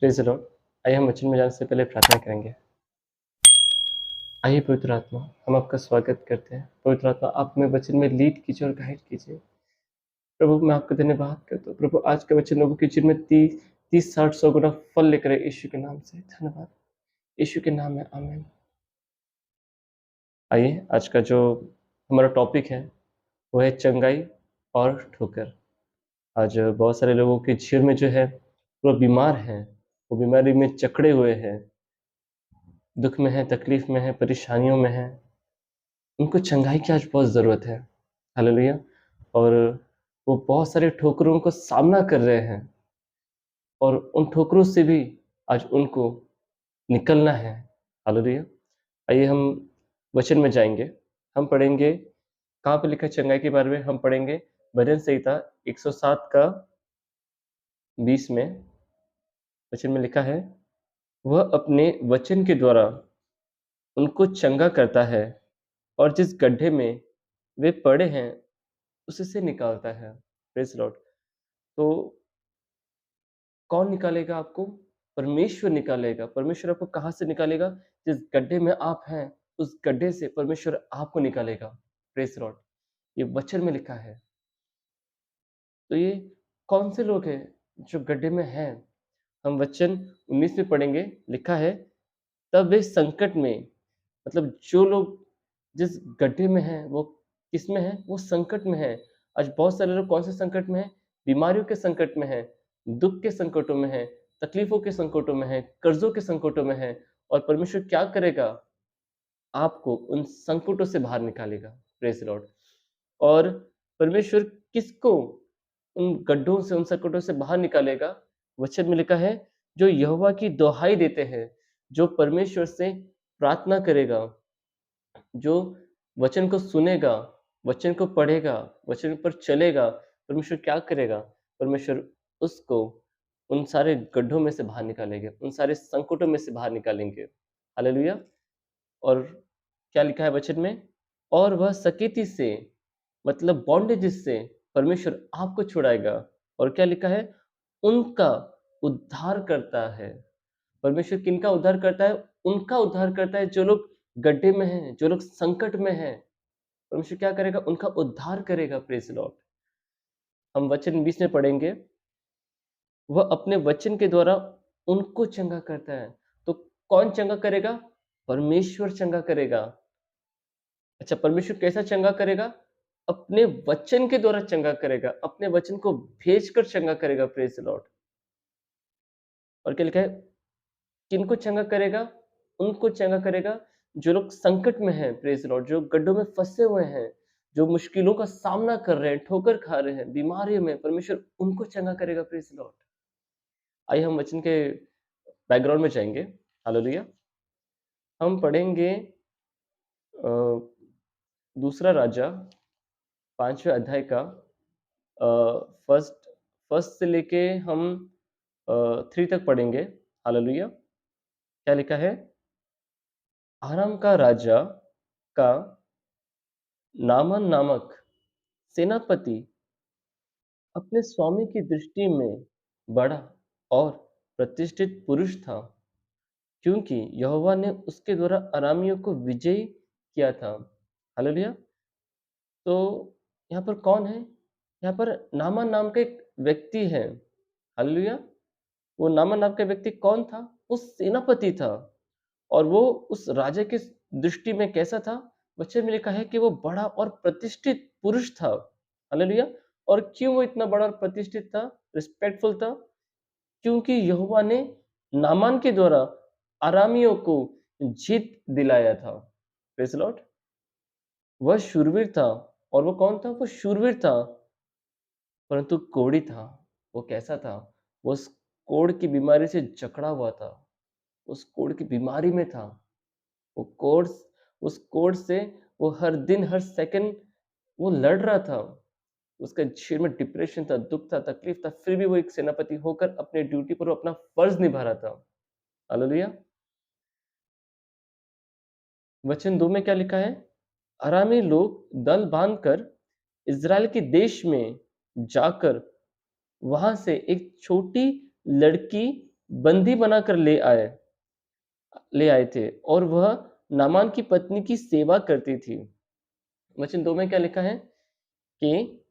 Praise the Lord. आइए हम वचन में जाने से पहले प्रार्थना करेंगे। आइए पवित्र आत्मा, हम आपका स्वागत करते हैं। पवित्र आत्मा, आप हमें वचन में लीड कीजिए और गाइड कीजिए। प्रभु, मैं आपका धन्यवाद करता हूँ। प्रभु, आज का वचन लोगों के जीवन में 30, 60, 100 गुना फल लेकर आए यीशु के नाम से। धन्यवाद। यीशु के नाम में आमीन। आइए, आज का जो हमारा टॉपिक है, वो है चंगाई और ठोकर। आज बहुत सारे लोगों के जीवन में जो है, वो बीमार हैं, वो बीमारी में जकड़े हुए हैं, दुःख में हैं, तकलीफ में हैं, परेशानियों में हैं। उनको चंगाई की आज बहुत ज़रूरत है। हालेलुया। और वो बहुत सारे ठोकरों का सामना कर रहे हैं और उन ठोकरों से भी आज उनको निकलना है। हालेलुया। आइए हम वचन में जाएँगे। हम पढ़ेंगे कहाँ पे लिखा है चंगाई के बारे में? हम पढ़ेंगे भजन संहिता 107 का 20 में। वचन में लिखा है, वह अपने वचन के द्वारा उनको चंगा करता है और जिस गड्ढे में वे पड़े हैं, उसी से निकालता है। Praise Lord. तो कौन निकालेगा आपको? परमेश्वर निकालेगा। परमेश्वर आपको कहाँ से निकालेगा? जिस गड्ढे में आप हैं, उस गड्ढे से परमेश्वर आपको निकालेगा। Praise Lord. ये वचन में लिखा है। तो ये कौन से लोग हैं जो गड्ढे में हैं? हम वचन 19 में पढ़ेंगे, लिखा है, तब वे संकट में, मतलब जो लोग जिस गड्ढे में हैं, वो किसमें हैं? वो संकट में हैं। आज बहुत सारे लोग कौन से संकट में हैं? बीमारियों के संकट में हैं, दुःख के संकटों में हैं, तकलीफ़ों के संकटों में हैं, कर्ज़ों के संकटों में हैं। और परमेश्वर क्या करेगा? आपको उन संकटों से बाहर निकालेगा। Praise the Lord. और परमेश्वर किसको उन गड्ढों से, उन संकटों से बाहर निकालेगा? वचन में लिखा है, जो यहोवा की दुहाई देते हैं, जो परमेश्वर से प्रार्थना करेगा, जो वचन को सुनेगा, वचन को पढ़ेगा, वचन पर चलेगा, परमेश्वर क्या करेगा? परमेश्वर उसको उन सारे गड्ढों में से बाहर निकालेंगे, उन सारे संकटों में से बाहर निकालेंगे। हालेलुया! और क्या लिखा है वचन में? और वह सकेती से, मतलब बॉन्डेजेस से परमेश्वर आपको छुड़ाएगा। और क्या लिखा है? उनका उद्धार करता है। परमेश्वर किनका उद्धार करता है? उनका उद्धार करता है जो लोग गड्ढे में हैं, जो लोग संकट में हैं। परमेश्वर क्या करेगा? उनका उद्धार करेगा। Praise the Lord. हम वचन 20 में पढ़ेंगे, वह अपने वचन के द्वारा उनको चंगा करता है। तो कौन चंगा करेगा? परमेश्वर चंगा करेगा। अच्छा, परमेश्वर कैसा चंगा करेगा? अपने वचन के द्वारा चंगा करेगा, अपने वचन को भेजकर चंगा करेगा। Praise the Lord. और क्या लिखा है? किनको चंगा करेगा? उनको चंगा करेगा जो लोग संकट में हैं। Praise the Lord. जो गड्ढों में फँसे हुए हैं, जो मुश्किलों का सामना कर रहे हैं, ठोकर खा रहे हैं, बीमारियों में, परमेश्वर उनको चंगा करेगा। Praise the Lord. आइए हम वचन के बैकग्राउंड में जाएँगे। हालेलुया! हम पढ़ेंगे अ, दूसरा राजा 5वें अध्याय का अ, फर्स्ट फर्स्ट से लेके हम 3 तक पढ़ेंगे। हालेलुया! क्या लिखा है? अराम का राजा का नामान नामक सेनापति अपने स्वामी की दृष्टि में बड़ा और प्रतिष्ठित पुरुष था, क्योंकि यहोवा ने उसके द्वारा अरामियों को विजयी किया था। हालेलुया! तो यहाँ पर कौन है? यहाँ पर नामान नाम का एक व्यक्ति है। हालेलुया! वो नामान नाम का व्यक्ति कौन था? वो सेनापति था। और वो उस राजा की दृष्टि में कैसा था? वचन में लिखा है कि वो बड़ा और प्रतिष्ठित पुरुष था। हालेलुया! और क्यों वो इतना बड़ा और प्रतिष्ठित था, रिस्पेक्टफुल था? क्योंकि यहोवा ने नामान के द्वारा अरामियों को जीत दिलाया था। Praise the Lord. वह शूरवीर था। और वो कौन था? वो शूरवीर था, परंतु कोढ़ी था। वो कैसा था? वो उस कोढ़ की बीमारी से जकड़ा हुआ था। उस कोढ़ की बीमारी में था। वो कोर्स उस कोर्स से वो हर दिन, हर सेकंड वो लड़ रहा था। उसका शरीर में डिप्रेशन था, दुःख था, तकलीफ था, फिर भी वो एक सेनापति होकर अपने ड्यूटी पर वो अपना फर्ज़ निभा रहा था। हालेलुया! वचन 2 में क्या लिखा है? अरामी लोग दल बाँधकर इज़राइल के देश में जाकर वहाँ से एक छोटी लड़की बंदी बनाकर ले आए थे और वह नामान की पत्नी की सेवा करती थी। वचन 2 में क्या लिखा है कि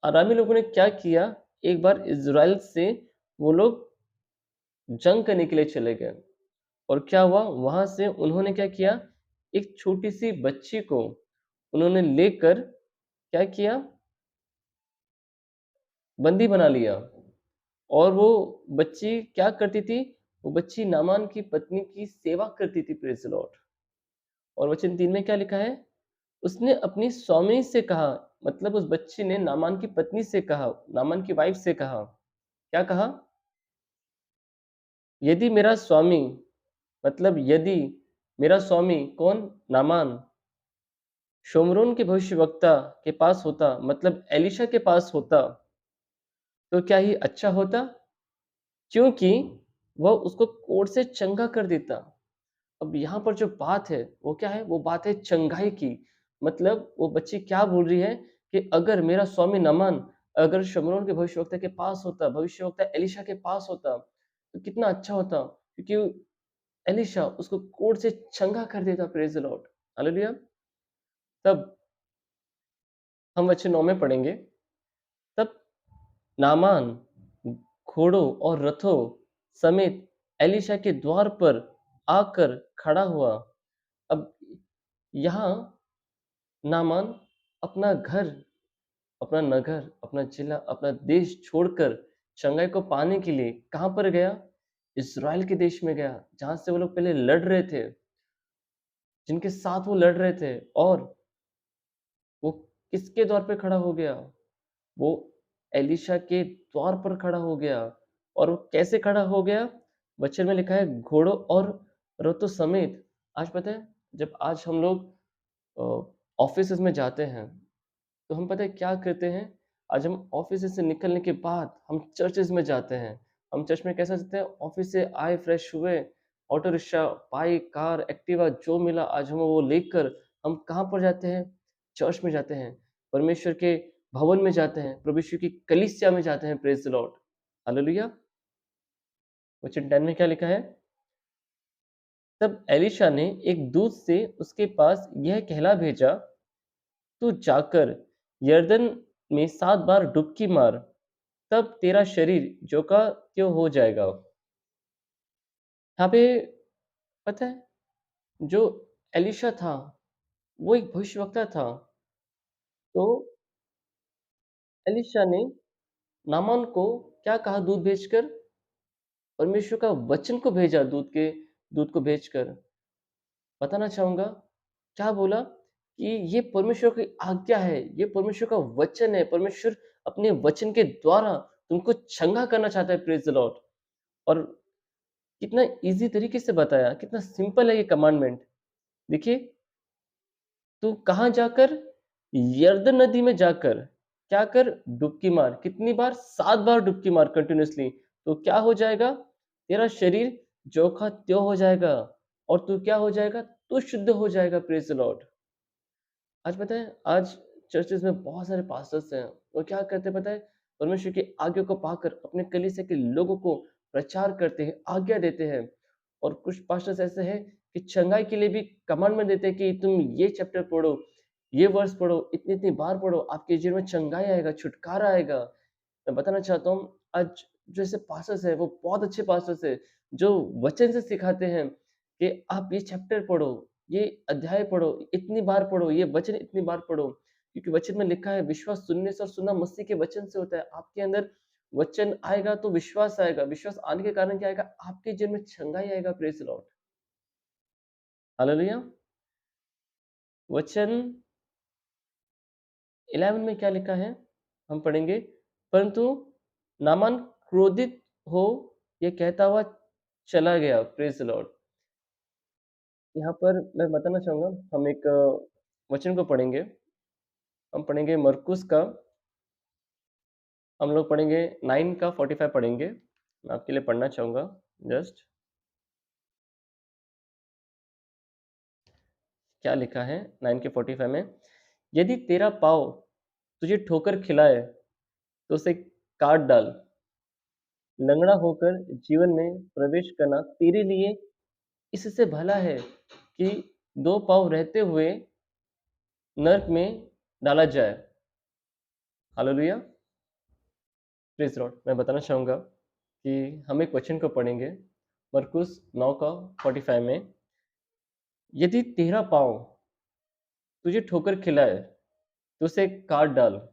अरामी लोगों ने क्या किया, एक बार इज़राइल से वो लोग जंग करने के लिए चले गए और क्या हुआ, वहाँ से उन्होंने क्या किया, एक छोटी-सी बच्ची को उन्होंने लेकर क्या किया, बंदी बना लिया और वो बच्ची क्या करती थी, वो बच्ची नामान की पत्नी की सेवा करती थी, प्रेज़ द लॉर्ड। और वचन 3 में क्या लिखा है, उसने अपनी स्वामी से कहा, मतलब उस बच्ची ने नामान की पत्नी से कहा, नामान की वाइफ से कहा, क्या कहा? यदि मेरा स्वामी, मतलब यदि मेरा स्वामी कौन? नामान शोम्रोन के भविष्यवक्ता के पास होता, मतलब एलीशा के पास होता, तो क्या ही अच्छा होता? क्योंकि वह उसको कोढ़ से चंगा कर देता। अब यहाँ पर जो बात है, वो क्या है? वो बात है चंगाई की। मतलब वो बच्ची क्या बोल रही है कि अगर मेरा स्वामी नामान अगर शमरोन के भविष्यवक्ता के पास होता, भविष्यवक्ता एलीशा के पास होता, तो कितना अच्छा होता। क्योंकि एलीशा उसको कोढ़ से चंगा कर देता, प्रेज़ द लॉर्ड। हालेलुया! तब हम वचन 9 में पढ़ेंगे, तब नामान घोड़ों और रथों समेत एलीशा के द्वार पर आकर खड़ा हुआ। अब यहाँ नामान अपना घर, अपना नगर, अपना जिला, अपना देश छोड़कर चंगाई को पाने के लिए कहाँ पर गया? इज़राइल के देश में गया, जहाँ से वो लोग पहले लड़ रहे थे, जिनके साथ वो लड़ रहे थे। और वो किसके द्वार पे खड़ा हो गया? वो एलीशा के द्वार पर खड़ा हो गया। और वो कैसे खड़ा हो गया? वचन में लिखा है घोड़ों और रथों समेत। आज पता है, जब आज हम लोग ऑफिसेज़ में जाते हैं, तो हम पता है क्या करते हैं? आज हम ऑफिस से निकलने के बाद हम चर्चेज़ में जाते हैं। हम चर्च में कैसे जाते हैं? ऑफिस से आए, फ्रेश हुए, auto rickshaw, bike, car, Activa जो मिला आज हमें वो लेकर हम कहाँ पर जाते हैं? चर्च में जाते हैं। परमेश्वर के भवन में जाते हैं, प्रभु यीशु की कलीसिया में जाते हैं, प्रेज़ द लॉर्ड। हालेलुया! वचन 10 में क्या लिखा है? तब एलीशा ने एक दूत से उसके पास यह कहला भेजा, तू जाकर यरदन में 7 बार डुबकी मार, तब तेरा शरीर ज्यों का त्यों हो जाएगा। यहाँ पे पता है, जो एलीशा था, वो एक भविष्यवक्ता था। तो एलीशा ने नामान को क्या कहा दूत भेजकर? परमेश्वर का वचन को भेजा, दूत को भेजकर। बताना चाहूँगा, क्या बोला कि ये परमेश्वर की आज्ञा है, ये परमेश्वर का वचन है, परमेश्वर अपने वचन के द्वारा तुमको चंगा करना चाहता है, प्रेज़ द लॉर्ड। और कितना ईज़ी तरीके से बताया, कितना सिंपल है ये कमांडमेंट। देखिए, तू कहाँ जाकर? यरदन नदी में जाकर क्या कर? डुबकी मार। कितनी बार? 7 बार डुबकी मार कंटिन्यूअसली। तो क्या हो जाएगा? तेरा शरीर ज्यों का त्यों हो जाएगा और तू क्या हो जाएगा? तू शुद्ध हो जाएगा, प्रेज़ द लॉर्ड। आज पता है, आज चर्चेज़ में बहुत सारे पास्टर्स हैं, वो क्या करते हैं पता है? परमेश्वर की आज्ञा को पाकर अपने कलीसिया के लोगों को प्रचार करते हैं, आज्ञा देते हैं। और कुछ पास्टर्स ऐसे हैं कि चंगाई के लिए भी कमांडमेंट देते हैं कि तुम ये चैप्टर पढ़ो, ये वर्स पढ़ो, इतनी-इतनी बार पढ़ो, आपके जीवन में चंगाई आएगा, छुटकारा आएगा। मैं बताना चाहता हूँ, आज जो ऐसे पास्टर्स हैं, वो बहुत अच्छे पास्टर्स हैं, जो वचन से सिखाते हैं कि आप ये चैप्टर पढ़ो, ये अध्याय पढ़ो, इतनी बार पढ़ो, ये वचन इतनी बार पढ़ो। क्योंकि वचन में लिखा है विश्वास सुनने से और सुनना मसीह के वचन से होता है। आपके अंदर वचन आएगा तो विश्वास आएगा, विश्वास आने के कारण क्या आएगा? आपके जीवन में चंगाई आएगा, प्रेज़ द लॉर्ड। हालेलुया! वचन 11 में क्या लिखा है? हम पढ़ेंगे, परंतु नामान क्रोधित हो ये कहता हुआ चला गया, प्रेज़ द लॉर्ड। यहाँ पर मैं बताना चाहूँगा, हम एक वचन को पढ़ेंगे। हम पढ़ेंगे मरकुस का, हम लोग पढ़ेंगे 9 का 45 पढ़ेंगे। मैं आपके लिए पढ़ना चाहूँगा जस्ट, क्या लिखा है 9 के 45 में, यदि तेरा पाँव तुझे ठोकर खिलाए, तो उसे काट डाल। लंगड़ा होकर जीवन में प्रवेश करना तेरे लिए इससे भला है कि 2 पाँव रहते हुए नरक में डाला जाए। हालेलुया! Praise Lord. मैं बताना चाहूँगा कि हम एक वचन को पढ़ेंगे मरकुस 9 का 45 में। यदि तेरा पाँव तुझे ठोकर खिलाए, तो उसे काट डाल।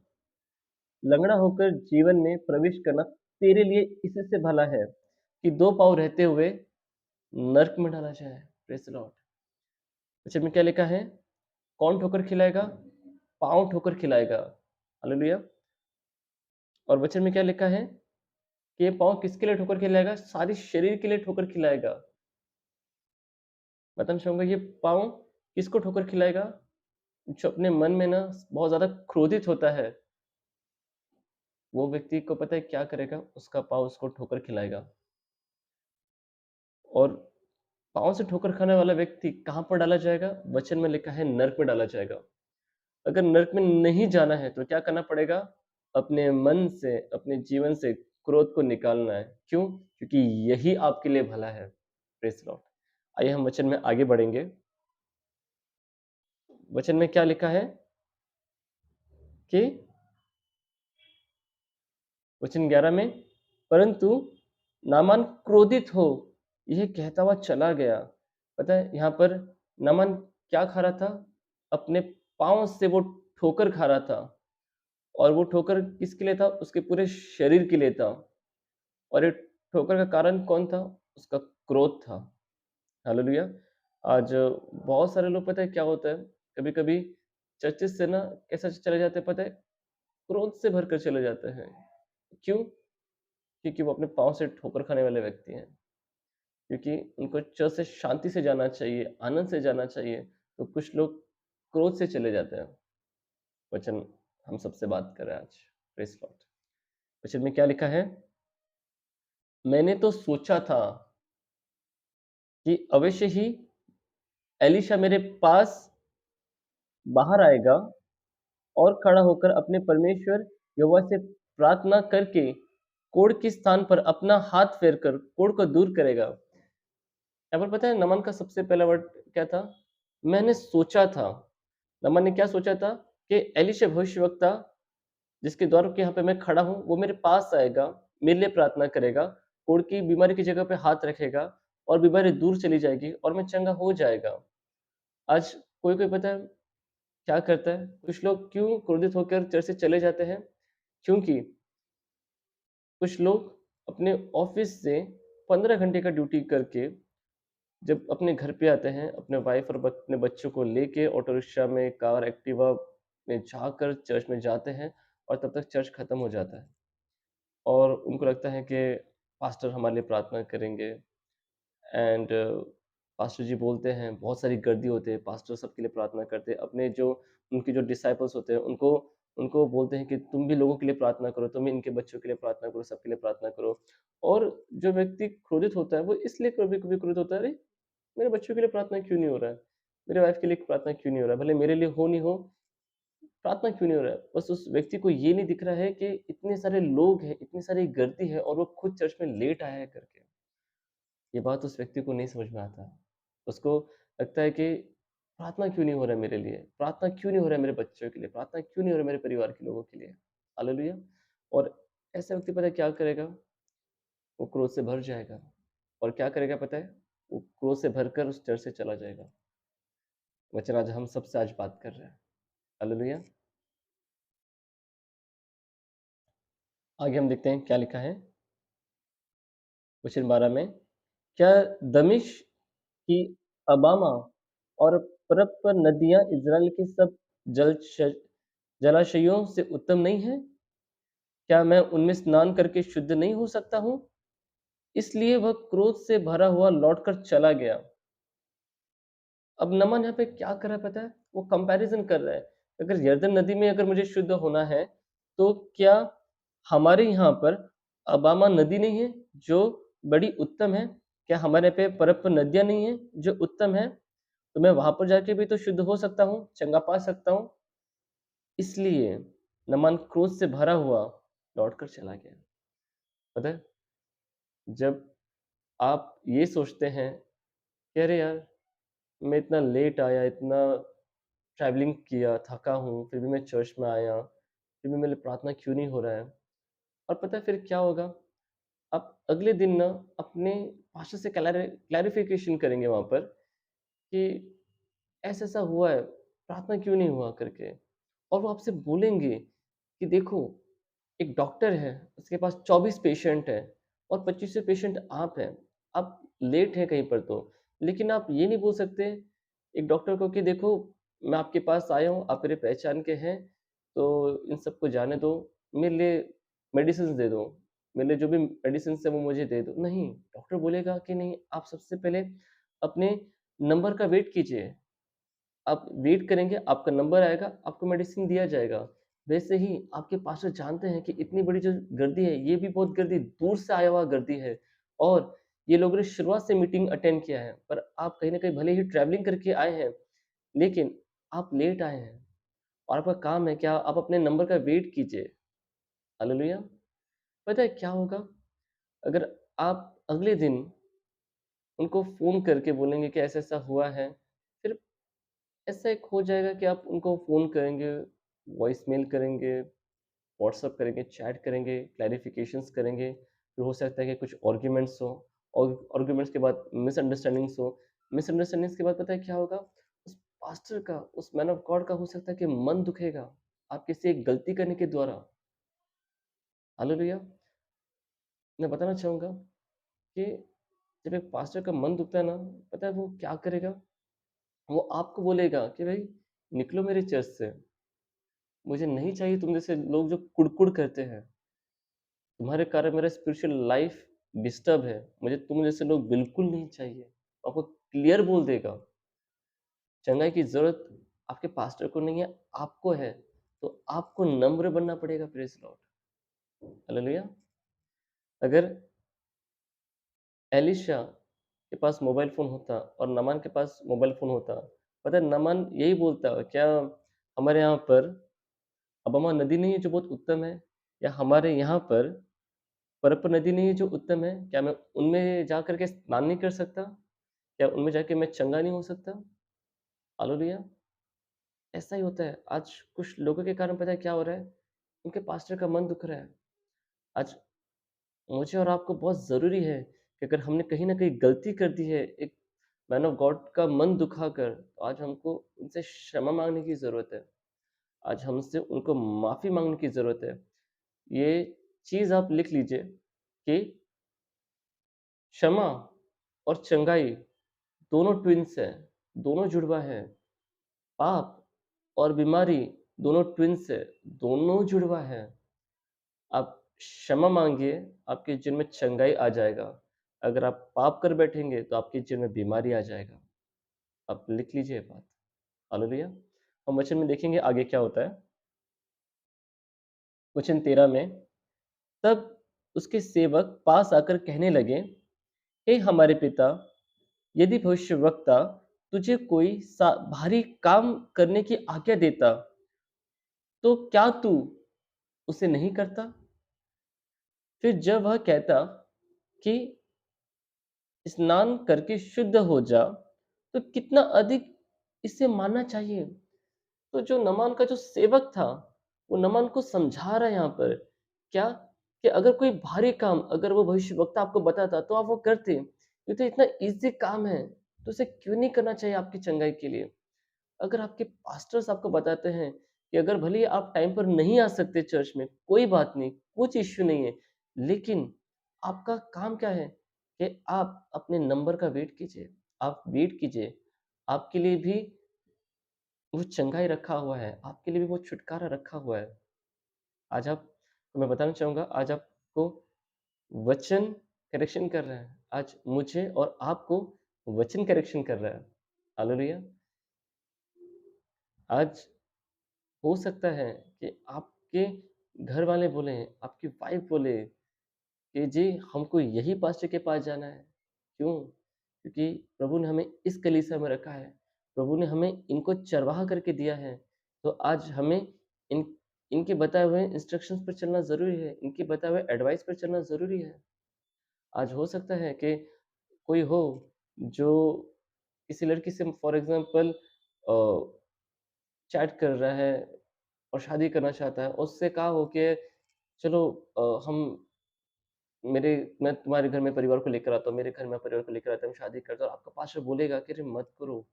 लंगड़ा होकर जीवन में प्रवेश करना तेरे लिए इससे भला है कि 2 पाँव रहते हुए नरक में डाला जाए। Praise Lord. वचन में क्या लिखा है? कौन ठोकर खिलाएगा? पाँव ठोकर खिलाएगा। हालेलुया! और वचन में क्या लिखा है कि ये पाँव किसके लिए ठोकर खिलाएगा? सारे शरीर के लिए ठोकर खिलाएगा। बताना चाहूँगा ये पाँव किसको ठोकर खिलाएगा? जो अपने मन में ना बहुत ज़्यादा क्रोधित होता है, वो व्यक्ति को पता है क्या करेगा? उसका पाँव उसको ठोकर खिलाएगा। और पाँव से ठोकर खाने वाला व्यक्ति कहाँ पर डाला जाएगा? वचन में लिखा है नरक में डाला जाएगा। अगर नरक में नहीं जाना है तो क्या करना पड़ेगा? अपने मन से, अपने जीवन से क्रोध को निकालना है। क्यों? क्योंकि यही आपके लिए भला है। Praise Lord. आइए हम वचन में आगे बढ़ेंगे। वचन में क्या लिखा है कि वचन 11 में, परंतु नामान क्रोधित हो, यह कहता हुआ चला गया। पता है यहाँ पर नामान क्या खा रहा था? अपने पाँव से वो ठोकर खा रहा था। और वो ठोकर किसके लिए था? उसके पूरे शरीर के लिए था। और ये ठोकर का कारण कौन था? उसका क्रोध था। हालेलुया! आज बहुत सारे लोग पता है क्या होता है? कभी-कभी चर्चेज़ से ना कैसा चले जाते हैं पता है? क्रोध से भरकर चले जाते हैं। क्यों? क्योंकि वो अपने पाँव से ठोकर खाने वाले व्यक्ति हैं। क्योंकि उनको चर्च से शांति से जाना चाहिए, आनंद से जाना चाहिए, तो कुछ लोग क्रोध से चले जाते हैं। वचन हम सबसे बात कर रहे हैं आज। Praise Lord. वचन में क्या लिखा है? मैंने तो सोचा था कि अवश्य ही एलीशा मेरे पास बाहर आएगा और खड़ा होकर अपने परमेश्वर यहोवा से प्रार्थना करके कोढ़ के स्थान पर अपना हाथ फेरकर कोढ़ को दूर करेगा। यहाँ पर पता है नमन का सबसे पहला वर्ड क्या था? मैंने सोचा था। नमन ने क्या सोचा था कि एलीशा भविष्यवक्ता जिसके द्वार के यहाँ पे मैं खड़ा हूँ, वो मेरे पास आएगा, मेरे लिए प्रार्थना करेगा, कोढ़ की बीमारी की जगह पे हाथ रखेगा और बीमारी दूर चली जाएगी और मैं चंगा हो जाएगा। आज कोई-कोई पता है क्या करता है? कुछ लोग क्यों क्रोधित होकर चर्च से चले जाते हैं? क्योंकि कुछ लोग अपने ऑफ़िस से 15 घंटे का ड्यूटी करके जब अपने घर पे आते हैं, अपने वाइफ़ और अपने बच्चों को लेके ऑटो रिक्शा में, कार, एक्टिवा में जाकर चर्च में जाते हैं और तब तक चर्च खत्म हो जाता है। और उनको लगता है कि पास्टर हमारे लिए प्रार्थना करेंगे एंड पास्टर जी बोलते हैं, बहुत सारी गर्दी होते हैं, पास्टर सबके लिए प्रार्थना करते हैं। अपने जो उनके जो डिसाइपल्स होते हैं, उनको उनको बोलते हैं कि तुम भी लोगों के लिए प्रार्थना करो, तुम भी इनके बच्चों के लिए प्रार्थना करो, सबके लिए प्रार्थना करो। और जो व्यक्ति क्रोधित होता है, वो इसलिए कभी-कभी क्रोधित होता है, अरे! मेरे बच्चों के लिए प्रार्थना क्यों नहीं हो रहा है? मेरे वाइफ़ के लिए प्रार्थना क्यों नहीं हो रहा है? भले मेरे लिए हो नहीं हो, प्रार्थना क्यों नहीं हो रहा है? बस उस व्यक्ति को ये नहीं दिख रहा है कि इतने सारे लोग हैं, इतनी सारी गर्दी है और वो खुद चर्च में लेट आया है करके। ये बात उस व्यक्ति को नहीं समझ में आता। उसको लगता है कि प्रार्थना क्यों नहीं हो रहा है मेरे लिए? प्रार्थना क्यों नहीं हो रहा है मेरे बच्चों के लिए? प्रार्थना क्यों नहीं हो रहा है मेरे परिवार के लोगों के लिए? हालेलुया! और ऐसा व्यक्ति पता है क्या करेगा? वो क्रोध से भर जाएगा और क्या करेगा पता है? वो क्रोध से भरकर उस चर्च से चला जाएगा। वचन आज हम सबसे आज बात कर रहे हैं। हालेलुया! आगे हम देखते हैं क्या लिखा है वचन 12 में। क्या दमिश्क की अबामा और परप नदियाँ इज़राइल के सब जलश जलाशयों से उत्तम नहीं हैं? क्या मैं उनमें स्नान करके शुद्ध नहीं हो सकता हूँ? इसलिए वह क्रोध से भरा हुआ लौटकर चला गया। अब नमन यहाँ पे क्या कर रहा है पता है? वो कंपैरिज़न कर रहा है। अगर यरदन नदी में अगर मुझे शुद्ध होना है, तो क्या हमारे यहाँ पर अबामा नदी नहीं है, जो बड़ी उत्तम है? क्या हमारे पे परप नदियाँ नहीं हैं, जो उत्तम है? तो मैं वहाँ पर जाके भी तो शुद्ध हो सकता हूँ, चंगा पा सकता हूँ। इसलिए नामान क्रोध से भरा हुआ लौट कर चला गया। पता है? जब आप ये सोचते हैं कि अरे यार! मैं इतना लेट आया, इतना ट्रैवलिंग किया, थका हूँ, फिर भी मैं चर्च में आया, फिर भी मेरे लिए प्रार्थना क्यों नहीं हो रहा है? और पता है फिर क्या होगा? आप अगले दिन ना अपने पास्टर से क्लैरिफ़िकेशन करेंगे वहाँ पर कि ऐसा-ऐसा हुआ है, प्रार्थना क्यों नहीं हुआ करके। और वो आपसे बोलेंगे कि देखो, एक डॉक्टर है, उसके पास 24 पेशेंट हैं और 25वें पेशेंट आप हैं। आप लेट हैं कहीं पर तो, लेकिन आप ये नहीं बोल सकते एक डॉक्टर को कि देखो, मैं आपके पास आया हूँ, आप मेरे पहचान के हैं, तो इन सबको जाने दो, मेरे लिए मेडिसिन्स दे दो। मेरे लिए जो भी मेडिसिन्स है वो मुझे दे दो। नहीं, डॉक्टर बोलेगा कि नहीं, आप सबसे पहले अपने नंबर का वेट कीजिए। आप वेट करेंगे, आपका नंबर आएगा, आपको मेडिसिन दिया जाएगा। वैसे ही आपके पास्टर जानते हैं कि इतनी बड़ी जो गर्दी है, ये भी बहुत गर्दी दूर से आया हुआ गर्दी है और ये लोगों ने शुरुआत से मीटिंग अटेंड किया है, पर आप कहीं न कहीं भले ही ट्रैवलिंग करके आए हैं, लेकिन आप लेट आए हैं और आपका काम है क्या आप अपने नंबर का वेट कीजिए। हालेलुया! पता है क्या होगा? अगर आप अगले दिन उनको फ़ोन करके बोलेंगे कि ऐसा-ऐसा हुआ है, फिर ऐसा एक हो जाएगा कि आप उनको फ़ोन करेंगे, वॉइसमेल करेंगे, व्हाट्सएप करेंगे, चैट करेंगे, क्लैरिफ़िकेशंस करेंगे, फिर हो सकता है कि कुछ आर्ग्यूमेंट्स हो और आर्ग्यूमेंट्स के बाद मिसअंडरस्टैंडिंग्स हो। मिसअंडरस्टैंडिंग्स के बाद पता है क्या होगा? उस पास्टर का, उस मैन ऑफ गॉड का हो सकता है कि मन दुखेगा, आपके से एक गलती करने के द्वारा। हालेलुया! मैं बताना चाहूँगा कि जब एक पास्टर का मन दुखता है ना, पता है वो क्या करेगा? वो आपको बोलेगा कि भाई निकलो मेरे चर्च से। मुझे नहीं चाहिए तुम जैसे लोग जो कुढ़-कुढ़ करते हैं। तुम्हारे कारण मेरा स्पिरिचुअल लाइफ डिस्टर्ब है। मुझे तुम जैसे लोग बिल्कुल नहीं चाहिए। आपको क्लियर बोल देगा। चंगाई की ज़रूरत आपके पास्टर को नहीं है, आपको है। तो आपको नम्र बनना पड़ेगा, प्रेज़ लॉर्ड। हालेलुया! अगर एलीशा के पास मोबाइल फ़ोन होता और नामान के पास मोबाइल फ़ोन होता, पता है नामान यही बोलता, क्या हमारे यहाँ पर अबमा नदी नहीं है जो बहुत उत्तम है? या हमारे यहाँ पर परप्पा नदी नहीं है जो उत्तम है? क्या मैं उनमें जा कर के स्नान नहीं कर सकता? क्या उनमें जाके मैं चंगा नहीं हो सकता? हालेलुया! ऐसा ही होता है। आज कुछ लोगों के कारण पता है क्या हो रहा है? उनके पास्टर का मन दुख रहा है। आज मुझे और आपको बहुत ज़रूरी है कि अगर हमने कहीं न कहीं गलती कर दी है, एक मैन ऑफ गॉड का मन दुखाकर, तो आज हमको उनसे क्षमा माँगने की ज़रूरत है। आज हमसे उनको माफ़ी माँगने की ज़रूरत है। ये चीज़ आप लिख लीजिए कि क्षमा और चंगाई दोनों ट्विन्स हैं, दोनों जुड़वा हैं। पाप और बीमारी दोनों ट्विन्स हैं, दोनों जुड़वा हैं। आप क्षमा माँगिए, आपके जीवन में चंगाई आ जाएगा। अगर आप पाप कर बैठेंगे, तो आपके जीवन में बीमारी आ जाएगा। आप लिख लीजिए ये बात। हालेलुया! हम वचन में देखेंगे आगे क्या होता है। वचन 13 में, तब उसके सेवक पास आकर कहने लगे, हे हमारे पिता, यदि भविष्यवक्ता तुझे कोई भारी काम करने की आज्ञा देता, तो क्या तू उसे नहीं करता? फिर जब वह कहता कि स्नान करके शुद्ध हो जा, तो कितना अधिक इसे मानना चाहिए। तो जो नमान का जो सेवक था, वो नमान को समझा रहा है यहाँ पर, क्या? कि अगर कोई भारी काम अगर वो भविष्यवक्ता आपको बताता, तो आप वो करते। ये तो इतना ईज़ी काम है, तो उसे क्यों नहीं करना चाहिए आपकी चंगाई के लिए? अगर आपके पास्टर्स आपको बताते हैं कि अगर भले ही आप टाइम पर नहीं आ सकते चर्च में, कोई बात नहीं, कुछ इश्यू नहीं है, लेकिन आपका काम क्या है कि आप अपने नंबर का वेट कीजिए, आप वेट कीजिए। आपके लिए भी वो चंगाई रखा हुआ है, आपके लिए भी वो छुटकारा रखा हुआ है। आज आप तो मैं बताना चाहूँगा, आज आपको वचन करेक्शन कर रहा है। आज मुझे और आपको वचन करेक्शन कर रहा है। हालेलुया! आज हो सकता है कि आपके घर वाले बोलें, आपकी वाइफ़ बोले कि जी हमको यही पास्टर के पास जाना है। क्यों? क्योंकि प्रभु ने हमें इस कलीसिया में रखा है। प्रभु ने हमें इनको चरवाहा करके दिया है। तो आज हमें इन इनके बताए हुए इंस्ट्रक्शंस पर चलना ज़रूरी है। इनके बताए हुए एडवाइस पर चलना ज़रूरी है। आज हो सकता है कि कोई हो जो किसी लड़की से फॉर एग्ज़ाम्पल अ, चैट कर रहा है और शादी करना चाहता है, उससे कहा हो कि चलो हम मेरे मैं तुम्हारे घर में परिवार को लेकर आता हूँ, मेरे घर में परिवार को लेकर आता हूँ, हम शादी करते हैं और आपका पास्टर बोलेगा कि अरे मत करो,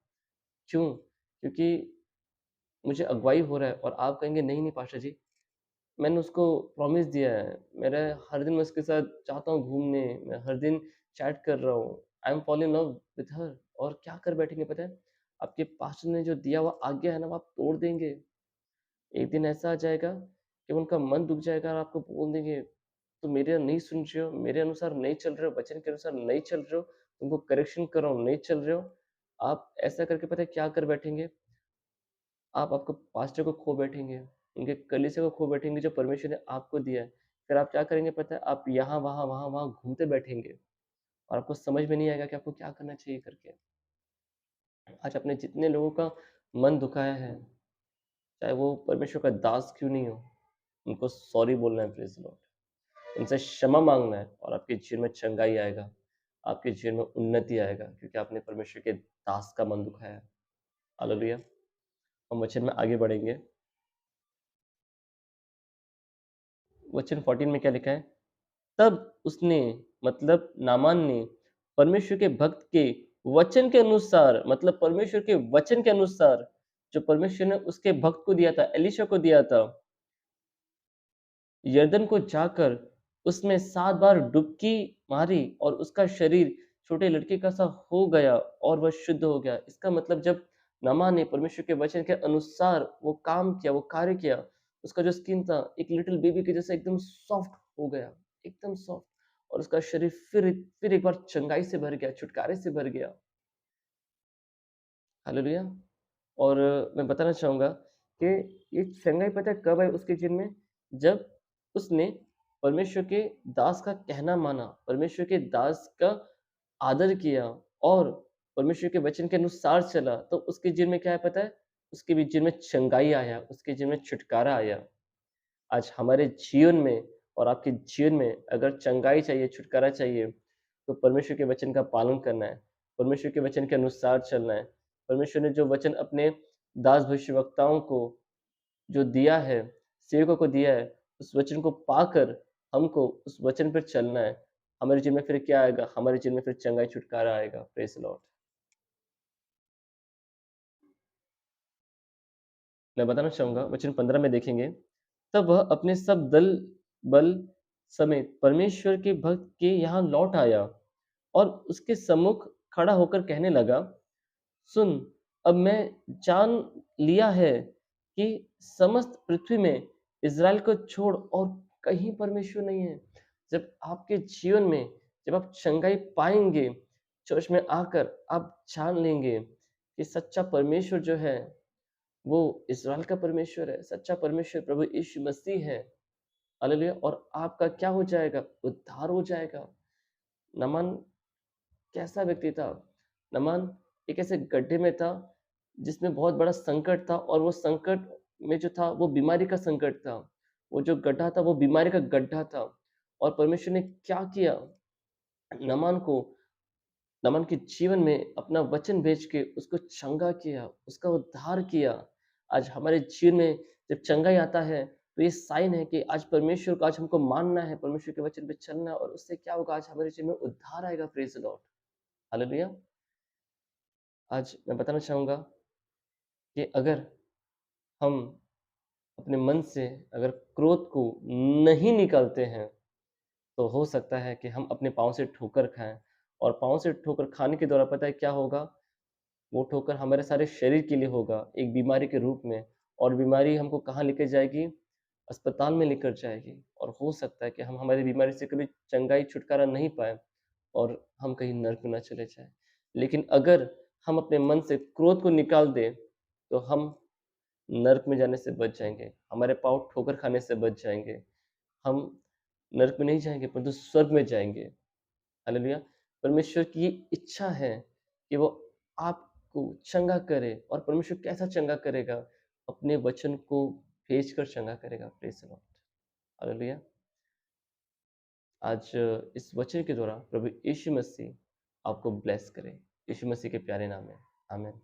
क्यों? क्योंकि मुझे अगुवाई हो रहा है और आप कहेंगे नहीं, नहीं पास्टर जी, मैंने उसको प्रॉमिस दिया है, मेरा हर दिन मैं उसके साथ जाता हूँ घूमने, मैं हर दिन चैट कर रहा हूँ, I am fall in love with her और क्या कर बैठेंगे पता है? आपके पास्टर ने जो दिया हुआ आज्ञा है ना, वो आप तोड़ देंगे। एक दिन ऐसा आ जाएगा कि उनका मन दुःख जाएगा और आपको बोल देंगे, "तुम मेरे नहीं सुन रहे हो, मेरे अनुसार नहीं चल रहे हो, वचन के अनुसार नहीं चल रहे हो, तुमको करेक्शन कर रहा हूँ, नहीं चल रहे हो।" आप ऐसा करके पता है क्या कर बैठेंगे? आप आपको पास्टर को खो बैठेंगे, उनके कलीसिया को खो बैठेंगे जो परमेश्वर ने आपको दिया है। फिर आप क्या करेंगे पता है? आप यहाँ, वहाँ, वहाँ, वहाँ घूमते बैठेंगे और आपको समझ में नहीं आएगा कि आपको क्या करना चाहिए करके। आज आपने जितने लोगों का मन दुखाया है, चाहे वो परमेश्वर का दास क्यों नहीं हो, उनको सॉरी बोलना है प्रेज़ द लॉर्ड। उनसे क्षमा माँगना है और आपके जीवन में चंगाई आएगा, आपके जीवन में उन्नति आएगा क्योंकि आपने परमेश्वर के दास का मन दुखाया है। हालेलुया! हम वचन में आगे बढ़ेंगे। वचन 14 में क्या लिखा है? तब उसने मतलब नामान ने परमेश्वर के भक्त के वचन के अनुसार मतलब परमेश्वर के वचन के अनुसार जो परमेश्वर ने उसके भक्त को दिया था, एलीशा को दिया था, यरदन को जाकर उसमें 7 बार डुबकी मारी और उसका शरीर छोटे लड़के का सा हो गया और वह शुद्ध हो गया। इसका मतलब जब नामान ने परमेश्वर के वचन के अनुसार वो काम किया, वो कार्य किया, उसका जो स्किन था एक लिटिल बेबी के जैसा एकदम सॉफ्ट हो गया, एकदम सॉफ्ट और उसका शरीर फिर एक बार चंगाई से भर गया, छुटकारे से भर गया। हालेलुया! और मैं बताना चाहूँगा कि ये चंगाई पता है कब आई उसके जीवन में? जब उसने परमेश्वर के दास का कहना माना, परमेश्वर के दास का आदर किया और परमेश्वर के वचन के अनुसार चला, तो उसके जीवन में क्या है पता है? उसके भी जीवन में चंगाई आया, उसके जीवन में छुटकारा आया। आज हमारे जीवन में और आपके जीवन में अगर चंगाई चाहिए, छुटकारा चाहिए, तो परमेश्वर के वचन का पालन करना है, परमेश्वर के वचन के अनुसार चलना है। परमेश्वर ने जो वचन अपने दास भविष्यवक्ताओं को जो दिया है, सेवकों को दिया है, उस वचन को पाकर हमको उस वचन पर चलना है। हमारे जीवन में फिर क्या आएगा? हमारे जीवन में फिर चंगाई छुटकारा आएगा। Praise the Lord. मैं बताना चाहूँगा वचन 15 में देखेंगे, तब वह अपने सब दल बल समेत परमेश्वर के भक्त के यहाँ लौट आया और उसके सम्मुख खड़ा होकर कहने लगा, सुन, अब मैं जान लिया है कि समस्त पृथ्वी में इज़राइल को छोड़ और कहीं परमेश्वर नहीं है। जब आपके जीवन में जब आप चंगाई पाएँगे, चर्च में आकर आप जान लेंगे कि सच्चा परमेश्वर जो है वो इज़राइल का परमेश्वर है, सच्चा परमेश्वर प्रभु यीशु मसीह है। हालेलुया! और आपका क्या हो जाएगा? उद्धार हो जाएगा। नामान कैसा व्यक्ति था? नामान एक ऐसे गड्ढे में था, जिसमें बहुत बड़ा संकट था और वो संकट में जो था, वो बीमारी का संकट था। वो जो गड्ढा था, वो बीमारी का गड्ढा था और परमेश्वर ने क्या किया? नामान को नमन के जीवन में अपना वचन भेज के उसको चंगा किया, उसका उद्धार किया। आज हमारे जीवन में जब चंगाई आता है, तो ये साइन है कि आज परमेश्वर को आज हमको मानना है, परमेश्वर के वचन पे चलना है और उससे क्या होगा आज हमारे जीवन में उद्धार आएगा प्रेज़ द लॉर्ड। हालेलुया! आज मैं बताना चाहूँगा कि अगर हम अपने मन से अगर क्रोध को नहीं निकालते हैं, तो हो सकता है कि हम अपने पाँव से ठोकर खाएँ और पाँव से ठोकर खाने के द्वारा पता है क्या होगा? वो ठोकर हमारे सारे शरीर के लिए होगा, एक बीमारी के रूप में और बीमारी हमको कहाँ लेकर जाएगी? अस्पताल में लेकर जाएगी और हो सकता है कि हम हमारी बीमारी से कभी चंगाई छुटकारा नहीं पाएँ और हम कहीं नर्क में ना चले जाएँ। लेकिन अगर हम अपने मन से क्रोध को निकाल दें, तो हम नर्क में जाने से बच जाएँगे, हमारे पाँव ठोकर खाने से बच जाएँगे। हम नर्क में नहीं जाएँगे परंतु स्वर्ग में जाएँगे। हालेलुया! परमेश्वर की ये इच्छा है कि वो आपको चंगा करे और परमेश्वर कैसा चंगा करेगा? अपने वचन को भेजकर चंगा करेगा। Praise the Lord. हालेलुया! आज इस वचन के द्वारा प्रभु यीशु मसीह आपको ब्लेस करे। यीशु मसीह के प्यारे नाम में, आमीन।